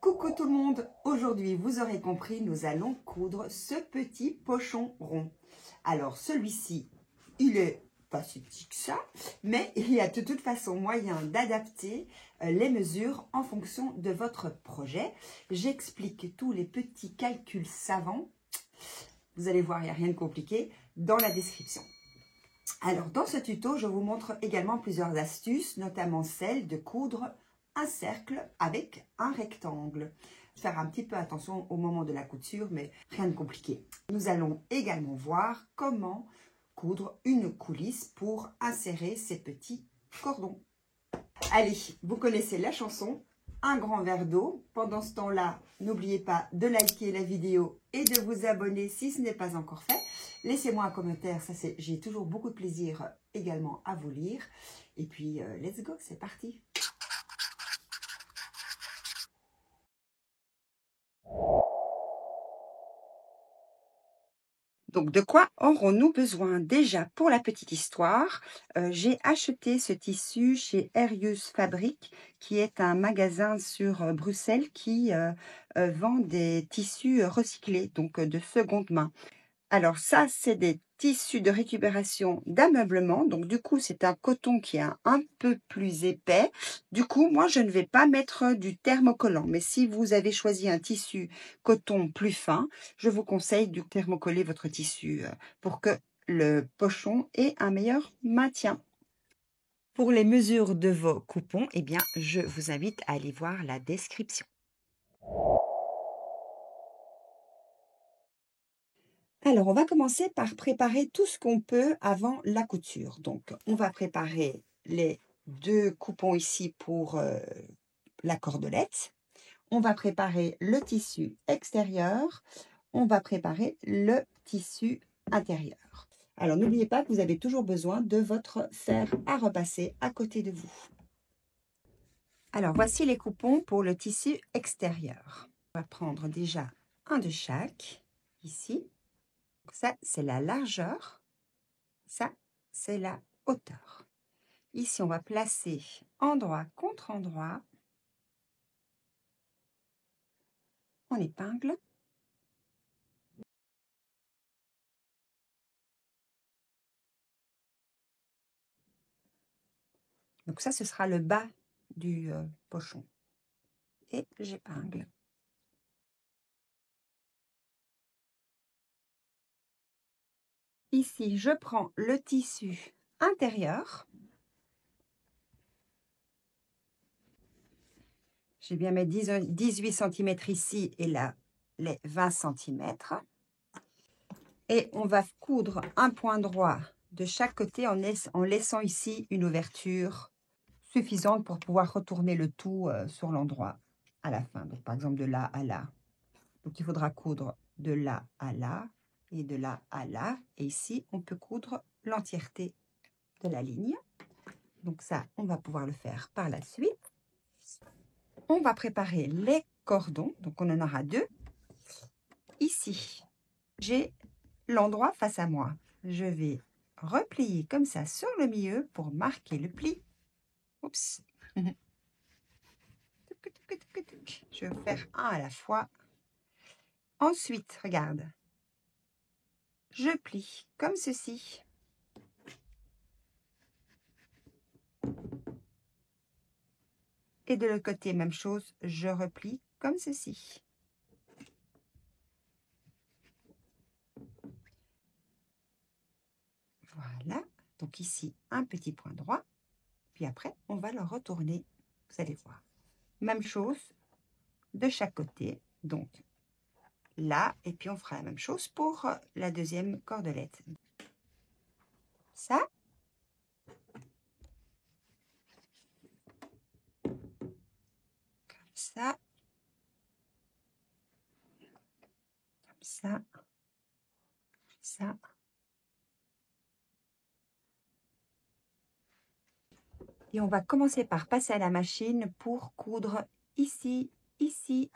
Coucou tout le monde, aujourd'hui vous aurez compris, nous allons coudre ce petit pochon rond. Alors celui-ci, il est pas si petit que ça, mais il y a de toute façon moyen d'adapter les mesures en fonction de votre projet. J'explique tous les petits calculs savants, vous allez voir, il n'y a rien de compliqué, dans la description. Alors dans ce tuto, je vous montre également plusieurs astuces, notamment celle de coudre un cercle avec un rectangle. Faire un petit peu attention au moment de la couture, mais rien de compliqué. Nous allons également voir comment coudre une coulisse pour insérer ces petits cordons. Allez, vous connaissez la chanson, un grand verre d'eau. Pendant ce temps-là, n'oubliez pas de liker la vidéo et de vous abonner si ce n'est pas encore fait. Laissez-moi un commentaire, j'ai toujours beaucoup de plaisir également à vous lire. Et puis, let's go, c'est parti. Donc, de quoi aurons-nous besoin? Déjà, pour la petite histoire, j'ai acheté ce tissu chez Arius Fabric, qui est un magasin sur Bruxelles qui vend des tissus recyclés, donc de seconde main. Alors ça, c'est des tissus de récupération d'ameublement. Donc du coup, c'est un coton qui est un peu plus épais. Du coup, moi, je ne vais pas mettre du thermocollant. Mais si vous avez choisi un tissu coton plus fin, je vous conseille de thermocoller votre tissu pour que le pochon ait un meilleur maintien. Pour les mesures de vos coupons, eh bien, je vous invite à aller voir la description. Alors, on va commencer par préparer tout ce qu'on peut avant la couture. Donc, on va préparer les deux coupons ici pour la cordelette. On va préparer le tissu extérieur. On va préparer le tissu intérieur. Alors, n'oubliez pas que vous avez toujours besoin de votre fer à repasser à côté de vous. Alors, voici les coupons pour le tissu extérieur. On va prendre déjà un de chaque, ici. Ça, c'est la largeur. Ça, c'est la hauteur. Ici, on va placer endroit contre endroit. On épingle. Donc ça, ce sera le bas du pochon. Et j'épingle. Ici, je prends le tissu intérieur. J'ai bien mes 18 cm ici et là, les 20 cm. Et on va coudre un point droit de chaque côté en laissant ici une ouverture suffisante pour pouvoir retourner le tout sur l'endroit à la fin. Donc, par exemple, de là à là. Donc, il faudra coudre de là à là et de là à là. Et ici, on peut coudre l'entièreté de la ligne. Donc, ça, on va pouvoir le faire par la suite. On va préparer les cordons. Donc, on en aura deux. Ici, j'ai l'endroit face à moi. Je vais replier comme ça sur le milieu pour marquer le pli. Oups. Je vais faire un à la fois. Ensuite, regarde. Je plie comme ceci. Et de l'autre côté, même chose, je replie comme ceci. Voilà. Donc ici, un petit point droit. Puis après, on va le retourner. Vous allez voir. Même chose de chaque côté. Donc là, et puis on fera la même chose pour la deuxième cordelette. Ça. Comme ça. Comme ça. Ça. Et on va commencer par passer à la machine pour coudre ici, ici,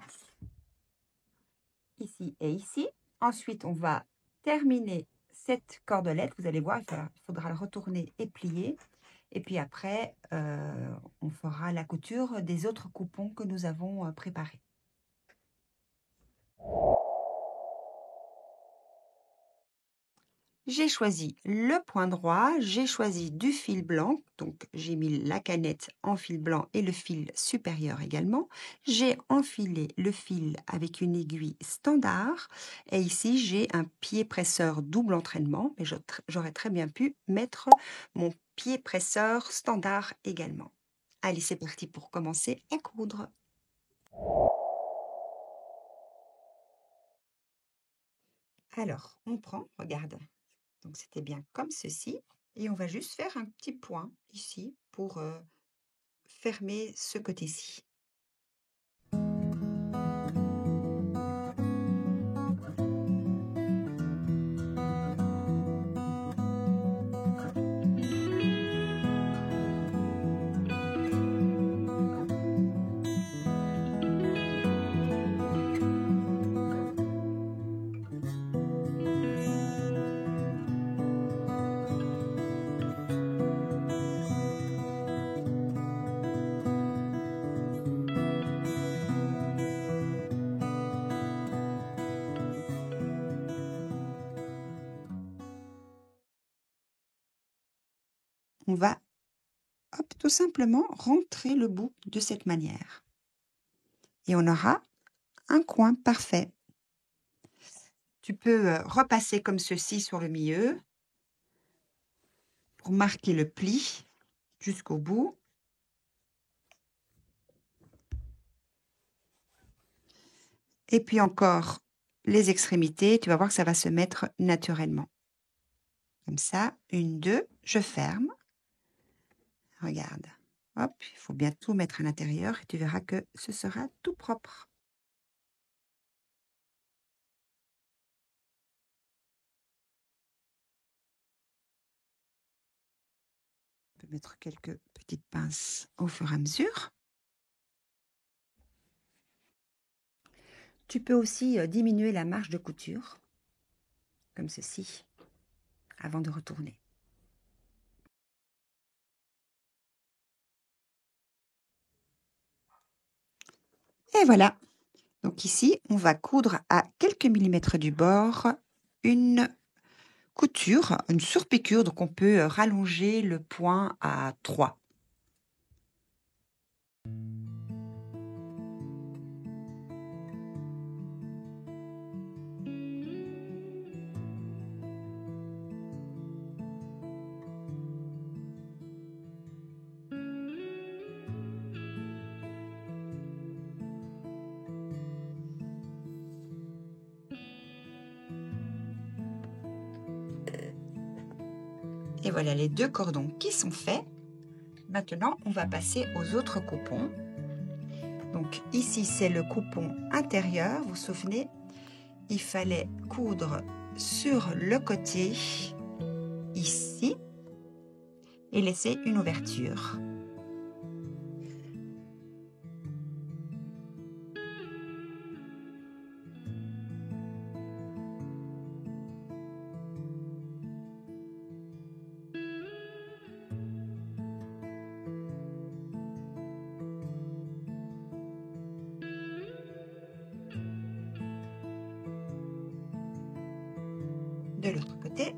ici et ici. Ensuite, on va terminer cette cordelette. Vous allez voir, il faudra le retourner et plier. Et puis après, on fera la couture des autres coupons que nous avons préparés. J'ai choisi le point droit, j'ai choisi du fil blanc, donc j'ai mis la canette en fil blanc et le fil supérieur également. J'ai enfilé le fil avec une aiguille standard et ici j'ai un pied presseur double entraînement, mais j'aurais très bien pu mettre mon pied presseur standard également. Allez, c'est parti pour commencer à coudre. Alors, on prend, regarde. Donc, c'était bien comme ceci. Et on va juste faire un petit point ici pour fermer ce côté-ci. On va tout simplement rentrer le bout de cette manière. Et on aura un coin parfait. Tu peux repasser comme ceci sur le milieu pour marquer le pli jusqu'au bout. Et puis encore les extrémités, tu vas voir que ça va se mettre naturellement. Comme ça, 1, 2, je ferme. Regarde. Hop, il faut bien tout mettre à l'intérieur et tu verras que ce sera tout propre. On peut mettre quelques petites pinces au fur et à mesure. Tu peux aussi diminuer la marge de couture, comme ceci, avant de retourner. Et voilà. Donc ici, on va coudre à quelques millimètres du bord une couture, une surpiqûre. Donc on peut rallonger le point à 3. Et voilà les 2 cordons qui sont faits. Maintenant, on va passer aux autres coupons. Donc ici, c'est le coupon intérieur. Vous vous souvenez, il fallait coudre sur le côté, ici, et laisser une ouverture. De l'autre côté,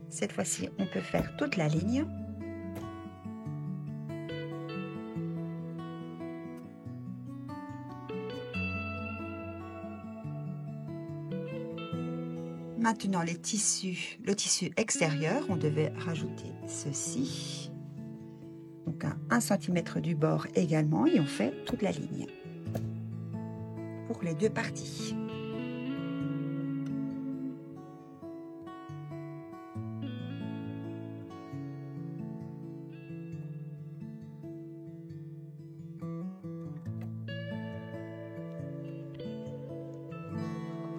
cette fois-ci, on peut faire toute la ligne. Maintenant, le tissu extérieur, on devait rajouter ceci. Donc, à 1 cm du bord également, et on fait toute la ligne pour les 2 parties.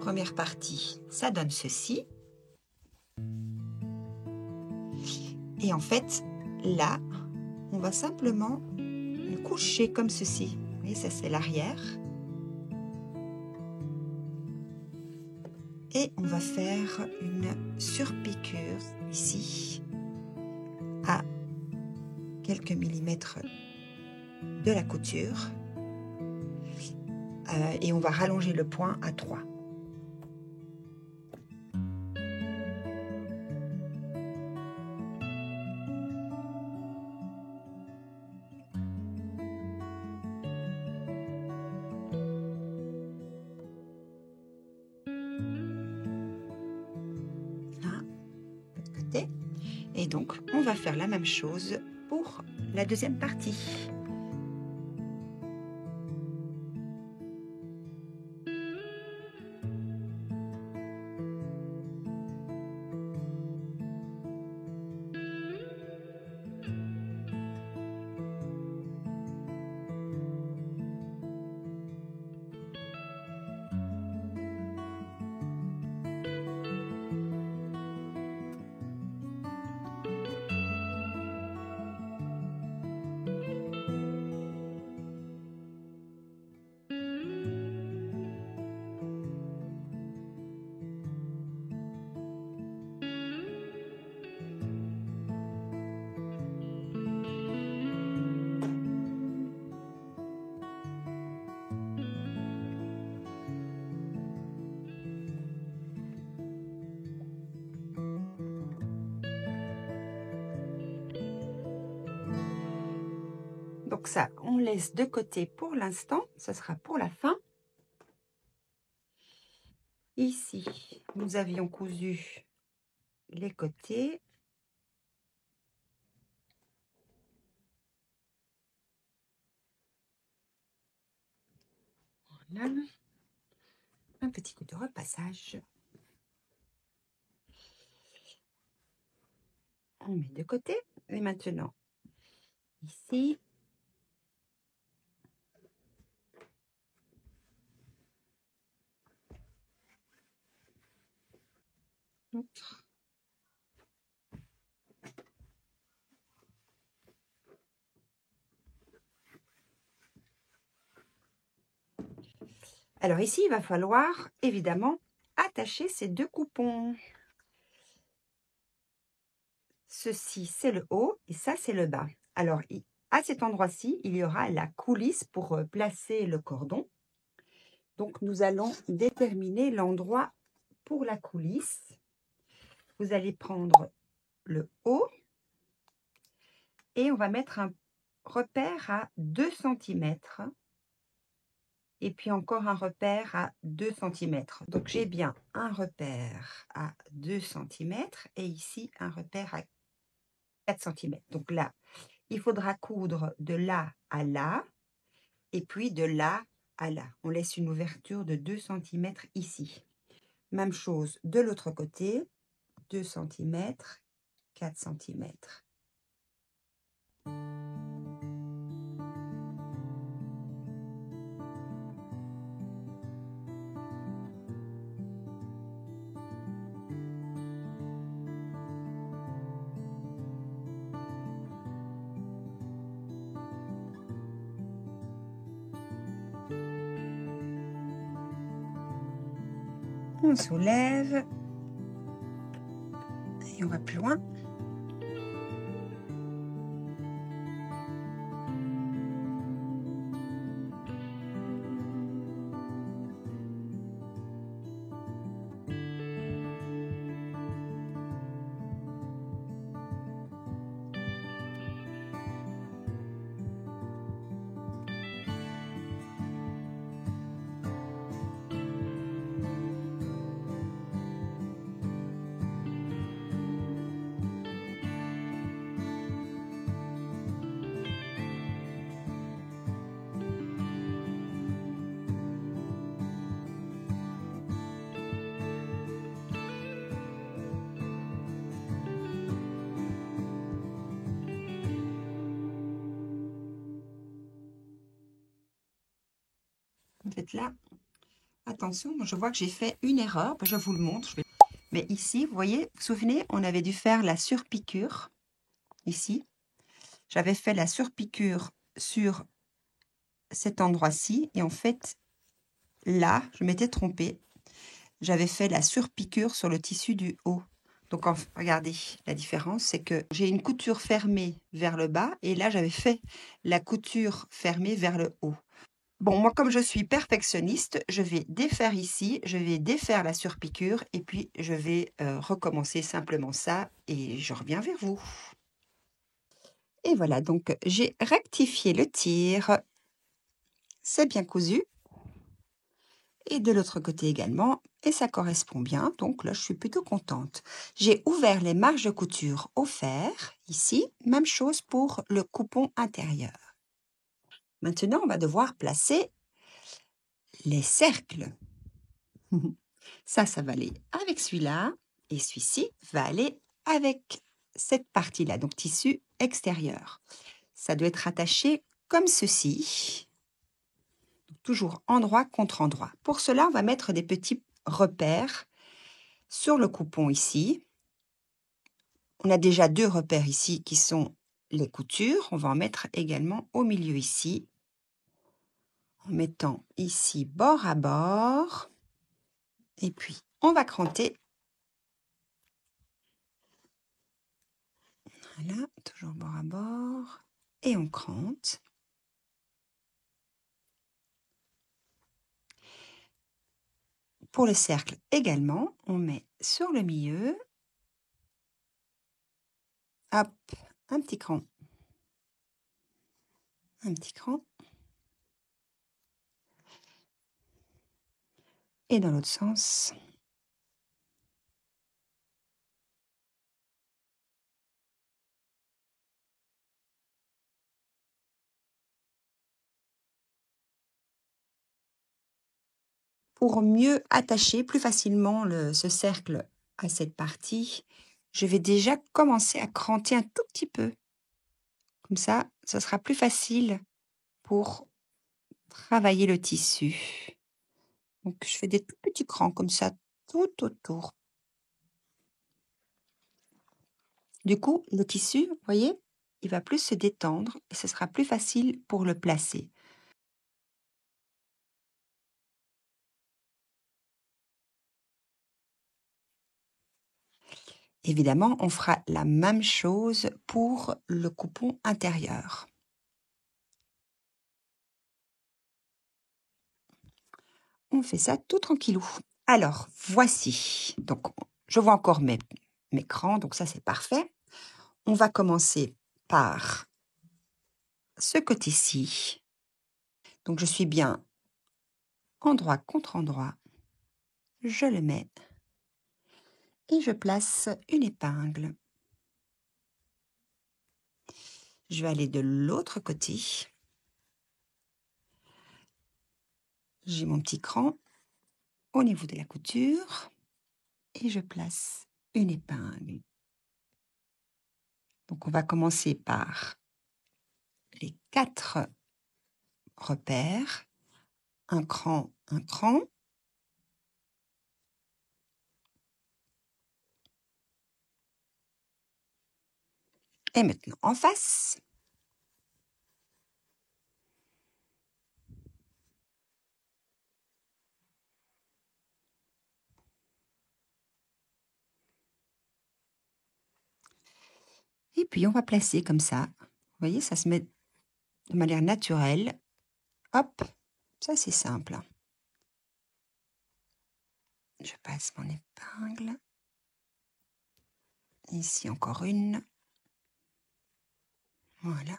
Première partie, ça donne ceci. Et en fait, là, on va simplement le coucher comme ceci. Vous voyez, ça c'est l'arrière. Et on va faire une surpiqûre ici à quelques millimètres de la couture. Et on va rallonger le point à 3. Et donc, on va faire la même chose pour la deuxième partie. Donc ça, on laisse de côté pour l'instant. Ce sera pour la fin. Ici, nous avions cousu les côtés. Voilà. Un petit coup de repassage. On met de côté. Et maintenant, ici, alors ici, il va falloir évidemment attacher ces deux coupons. Ceci, c'est le haut et ça, c'est le bas. Alors, à cet endroit-ci, il y aura la coulisse pour placer le cordon. Donc, nous allons déterminer l'endroit pour la coulisse. Vous allez prendre le haut et on va mettre un repère à 2 cm. Et puis encore un repère à 2 cm. Donc, j'ai bien un repère à 2 cm et ici un repère à 4 cm. Donc là, il faudra coudre de là à là et puis de là à là. On laisse une ouverture de 2 cm ici. Même chose de l'autre côté, 2 cm, 4 cm. On soulève et on va plus loin. Vous êtes là. Attention, je vois que j'ai fait une erreur. Je vous le montre. Mais ici, vous voyez, vous vous souvenez, on avait dû faire la surpiqûre. Ici. j'avais fait la surpiqûre sur cet endroit-ci et en fait, là, je m'étais trompée. J'avais fait la surpiqûre sur le tissu du haut. Donc, regardez, la différence, c'est que j'ai une couture fermée vers le bas et là, j'avais fait la couture fermée vers le haut. Bon, moi, comme je suis perfectionniste, je vais défaire ici, je vais défaire la surpiqûre et puis je vais recommencer simplement ça et je reviens vers vous. Et voilà, donc j'ai rectifié le tir, c'est bien cousu. Et de l'autre côté également, et ça correspond bien, donc là je suis plutôt contente. J'ai ouvert les marges de couture au fer, ici, même chose pour le coupon intérieur. Maintenant, on va devoir placer les cercles. Ça va aller avec celui-là, et celui-ci va aller avec cette partie-là, donc tissu extérieur. Ça doit être attaché comme ceci, toujours endroit contre endroit. Pour cela, on va mettre des petits repères sur le coupon ici. On a déjà 2 repères ici qui sont les coutures. On va en mettre également au milieu ici, en mettant ici bord à bord. Et puis, on va cranter. Voilà, toujours bord à bord. Et on crante. Pour le cercle également, on met sur le milieu, hop, un petit cran, un petit cran. Et dans l'autre sens. Pour mieux attacher plus facilement ce cercle à cette partie, je vais déjà commencer à cranter un tout petit peu. Comme ça, ce sera plus facile pour travailler le tissu. Donc, je fais des tout petits crans comme ça, tout autour. Du coup, le tissu, vous voyez, il va plus se détendre et ce sera plus facile pour le placer. Évidemment, on fera la même chose pour le coupon intérieur. On fait ça tout tranquillou. Alors, voici. Donc, je vois encore mes crans, donc ça, c'est parfait. On va commencer par ce côté-ci. Donc, je suis bien endroit contre endroit. Je le mets et je place une épingle. Je vais aller de l'autre côté. J'ai mon petit cran au niveau de la couture et je place une épingle. Donc, on va commencer par les 4 repères. Un cran, un cran. Et maintenant, en face. Et puis, on va placer comme ça. Vous voyez, ça se met de manière naturelle. Hop, ça c'est simple. Je passe mon épingle. Ici, encore une. Voilà.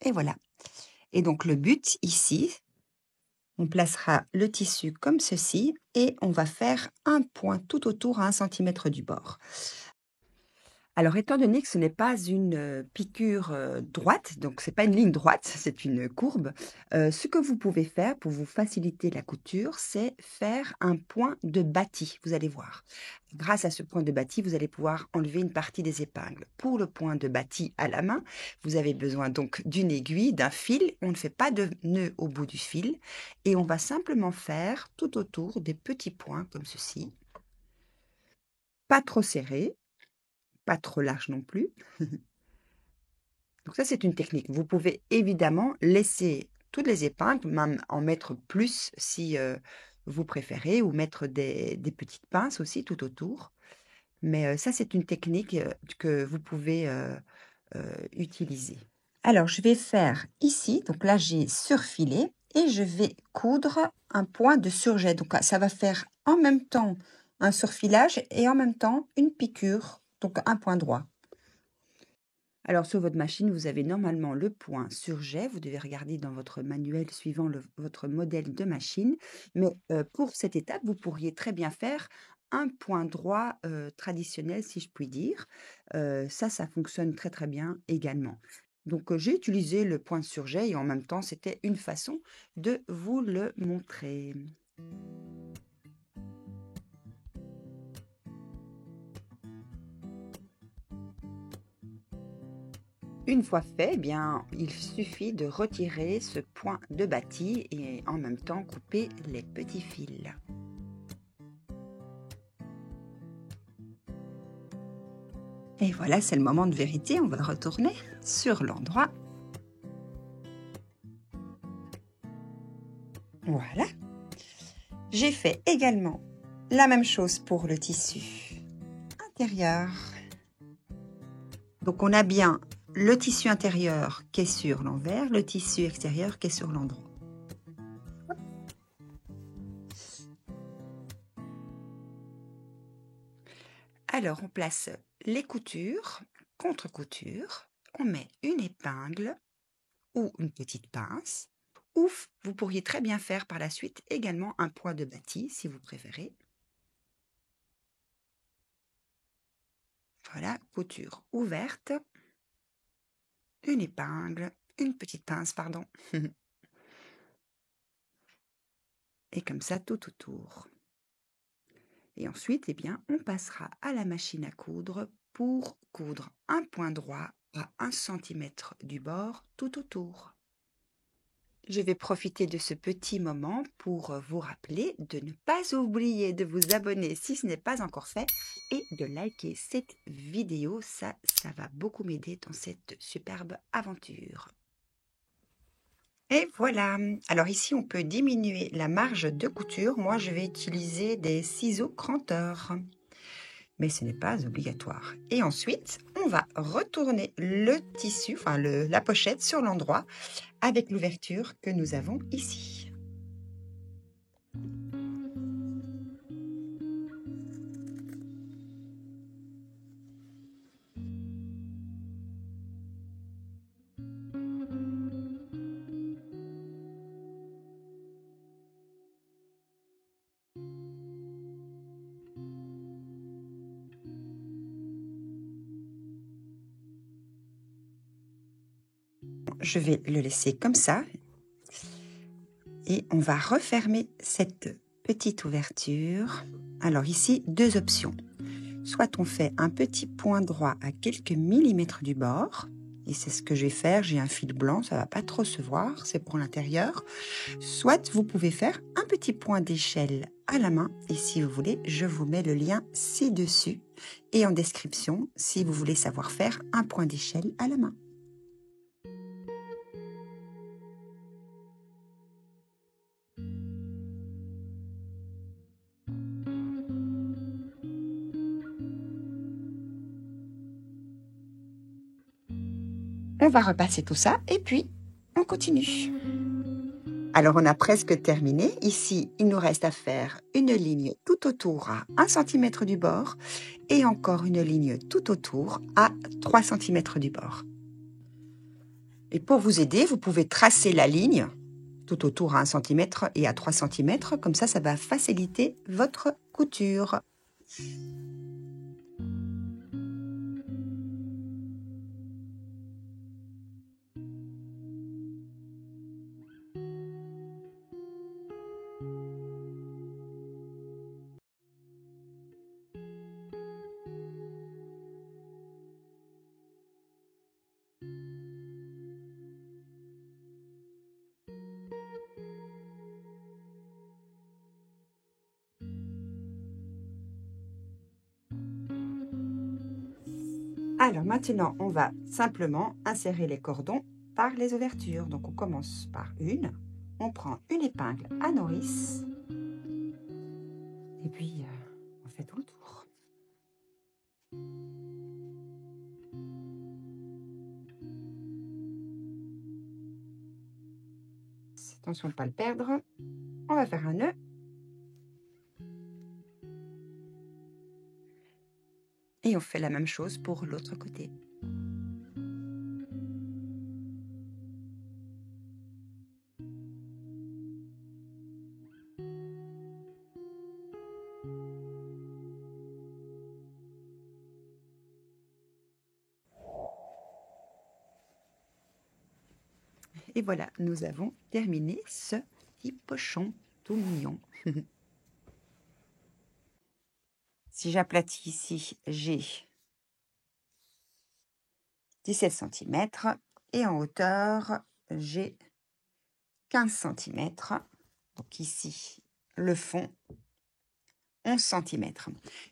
Et voilà. Et donc, le but ici, on placera le tissu comme ceci et on va faire un point tout autour à 1 cm du bord. Alors, étant donné que ce n'est pas une, piqûre, droite, donc c'est pas une ligne droite, c'est une courbe, ce que vous pouvez faire pour vous faciliter la couture, c'est faire un point de bâti, vous allez voir. Grâce à ce point de bâti, vous allez pouvoir enlever une partie des épingles. Pour le point de bâti à la main, vous avez besoin donc d'une aiguille, d'un fil. On ne fait pas de nœud au bout du fil et on va simplement faire tout autour des petits points comme ceci, pas trop serrés, pas trop larges non plus. Donc ça, c'est une technique. Vous pouvez évidemment laisser toutes les épingles, même en mettre plus si, vous préférez, ou mettre des petites pinces aussi tout autour. Mais, ça, c'est une technique, que vous pouvez, utiliser. Alors, je vais faire ici, donc là, j'ai surfilé et je vais coudre un point de surjet. Donc, ça va faire en même temps un surfilage et en même temps une piqûre, donc un point droit. Alors, sur votre machine, vous avez normalement le point surjet. Vous devez regarder dans votre manuel suivant votre modèle de machine. Mais pour cette étape, vous pourriez très bien faire un point droit traditionnel, si je puis dire. Ça fonctionne très très bien également. Donc, j'ai utilisé le point surjet et en même temps, c'était une façon de vous le montrer. Une fois fait, eh bien, il suffit de retirer ce point de bâti et en même temps couper les petits fils. Et voilà, c'est le moment de vérité. On va retourner sur l'endroit. Voilà. J'ai fait également la même chose pour le tissu intérieur. Donc, on a bien le tissu intérieur qui est sur l'envers, le tissu extérieur qui est sur l'endroit. Alors, on place les coutures, contre-couture, on met une épingle ou une petite pince, ou vous pourriez très bien faire par la suite également un point de bâti si vous préférez. Voilà, couture ouverte, une épingle, une petite pince, pardon. Et comme ça tout autour. Et ensuite, eh bien, on passera à la machine à coudre pour coudre un point droit à 1 cm du bord tout autour. Je vais profiter de ce petit moment pour vous rappeler de ne pas oublier de vous abonner si ce n'est pas encore fait et de liker cette vidéo. Ça va beaucoup m'aider dans cette superbe aventure. Et voilà. Alors ici, on peut diminuer la marge de couture. Moi, je vais utiliser des ciseaux cranteurs. Mais ce n'est pas obligatoire. Et ensuite, on va retourner le tissu, enfin la pochette sur l'endroit avec l'ouverture que nous avons ici. Je vais le laisser comme ça et on va refermer cette petite ouverture. Alors ici, deux options. Soit on fait un petit point droit à quelques millimètres du bord, et c'est ce que je vais faire. J'ai un fil blanc, ça va pas trop se voir, c'est pour l'intérieur. Soit vous pouvez faire un petit point d'échelle à la main, et si vous voulez, je vous mets le lien ci-dessus et en description si vous voulez savoir faire un point d'échelle à la main. On va repasser tout ça et puis on continue. Alors on a presque terminé. Ici, il nous reste à faire une ligne tout autour à 1 cm du bord et encore une ligne tout autour à 3 cm du bord. Et pour vous aider, vous pouvez tracer la ligne tout autour à 1 cm et à 3 cm. Comme ça va faciliter votre couture. Alors maintenant, on va simplement insérer les cordons par les ouvertures. Donc on commence par une, on prend une épingle à nourrice et puis on fait tout le tour. Attention de ne pas le perdre. On va faire un nœud. Et on fait la même chose pour l'autre côté. Et voilà, nous avons terminé ce petit pochon tout mignon. Si j'aplatis ici, j'ai 17 cm et en hauteur, j'ai 15 cm. Donc ici, le fond, 11 cm.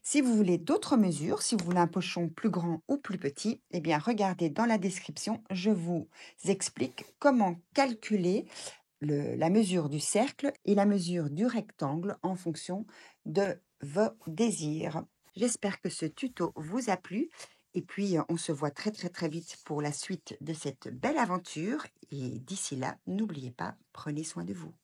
Si vous voulez d'autres mesures, si vous voulez un pochon plus grand ou plus petit, eh bien regardez dans la description, je vous explique comment calculer la mesure du cercle et la mesure du rectangle en fonction de vos désirs. J'espère que ce tuto vous a plu et puis on se voit très vite pour la suite de cette belle aventure et d'ici là, n'oubliez pas, prenez soin de vous.